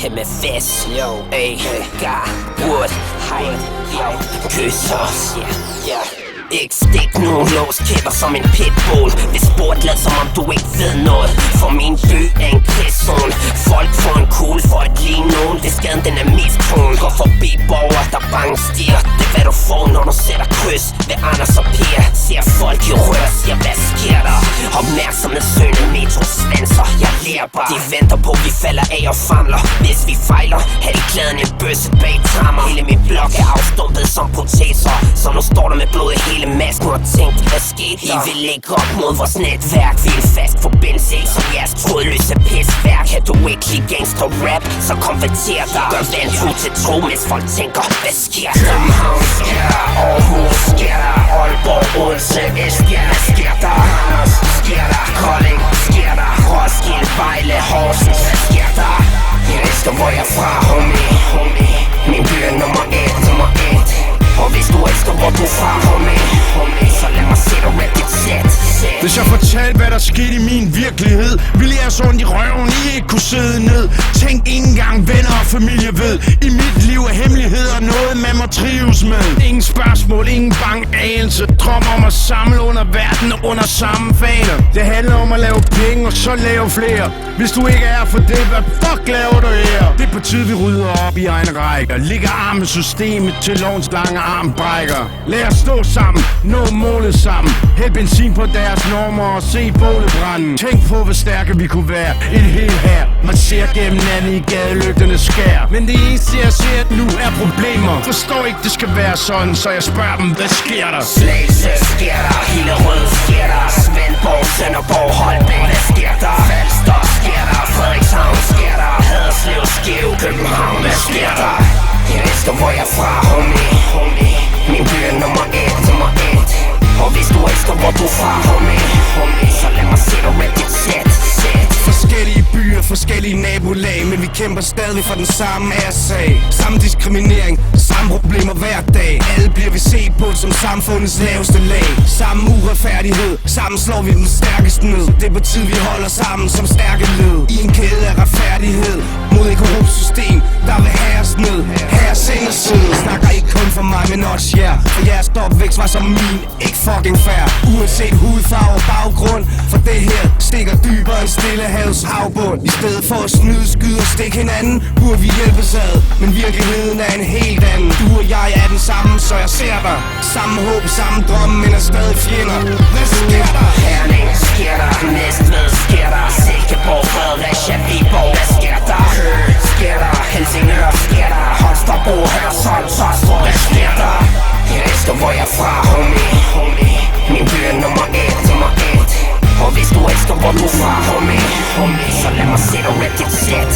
MFS, A, Wood, Kys os, ikke stik nogen låskæpper som en pitbull. Hvis spurgt lad som om du ikke ved noget. For min by er en krigszone. Folk får en kugle for at ligne nogen. Det skaden den er miskron. Går forbi borgere der bange stiger. Det er hvad du får når du sætter kryds ved Anders og Pia. Ser folk i rør, siger hvad sker der? Opmærksomhedssøgende metrosvenser. Jeg lærer bare. De venter på vi falder af og famler. Hvis vi fejler, har de klæden en bøsse bag trammer. Hele min blok er afstumpet som proteser. Så nu står der med blod i hele masken og tænkt, hvad skete der? I vil lægge op mod vores netværk. Vi er en fast forbindelse, ikke som jeres trådløse pisværk. Kan du ikke lide gangster rap, så konverter dig. Gør vantro til tro, mens folk tænker, hvad sker der? København sker der, Aarhus sker der, Aalborg, Odense, Esbjerg, hvad sker der? Randers sker der, Kolding sker der, Roskilde, Vejle, Horsens, hvad sker der? Jeg elsker hvor jeg er fra, homie. Min by er nummer 1. Og hvis du elsker hvor du er fra, homie, så lad mig se dig rap dit sæt. Hvis jeg fortalte hvad der skete i min virkelighed, ville jeg så ondt i røven, I ikke kunne sidde ned. Tænk ikke engang venner og familie ved. I mit liv er hemmeligheder noget man må trives med. Ingen spørgsmål, ingen bang anelse. Drøm om at samle under verden under samme faner. Det handler om at lave penge og så lave flere. Hvis du ikke er for det, hvad fuck laver du her? Det er på tide vi rydder op i egen række. Ligger armen systemet til lovens lange arm brækker. Lad os stå sammen, nå målet sammen. Hæld benzin på deres normer og se bålet brænde. Tænk på hvor stærke vi kunne være. Et helt her. Man ser gennem natten i gadelygterne skær. Men det eneste jeg ser nu er problemer. Forstår ikke det skal være sådan, så jeg spørger dem hvad sker der? Slagelse sker der, Hillerød sker der, Svendborg, Sønderborg, Holbæk, hvad sker der? Falster sker der, Frederikshavn sker der, Haderslev, Skive, København, hvad sker der? Jeg elsker hvor jeg er fra, homie. Min by er nummer 1. Og hvis du elsker hvor du er fra, homie, så lad mig se dig rap dit sæt. Forskellige byer, forskellige nabolag, men vi kæmper stadig for den samme æresag. Samme diskriminering, samme problemer hver dag. Alle bliver vi set på som samfundets laveste lag. Samme uretfærdighed, sammen slår vi den stærkeste ned. Det er på tide vi holder sammen som stærke led. I en kæde af retfærdighed mod et korrupt system, der vil have os ned. Her sender side, snakker ikke kun for mig, men også jer. For jeres opvækst var som min, ikke fucking fair. Uanset hudfarve og baggrund, for det her stikker dybere end Stillehavets havbund. I stedet for at snyde, skyde og stikke hinanden, burde vi hjælpes ad. Men virkeligheden er en helt anden. Du og jeg er den samme, så jeg ser dig. Samme håb, samme drøm, men er stadig fjender. Hvad sker der? Herning sker der, Næstved sker der, Silkeborg, Fredericia, Viborg, hvad sker der? Køge sker der, Helsingør sker der, Holstebro, Hørsholm, Taastrup, hvad sker der? Jeg elsker hvor jeg er fra, homie. Min by er nummer 1. Og hvis du elsker hvor du er fra, homie, så lad mig se dig rap dit sæt.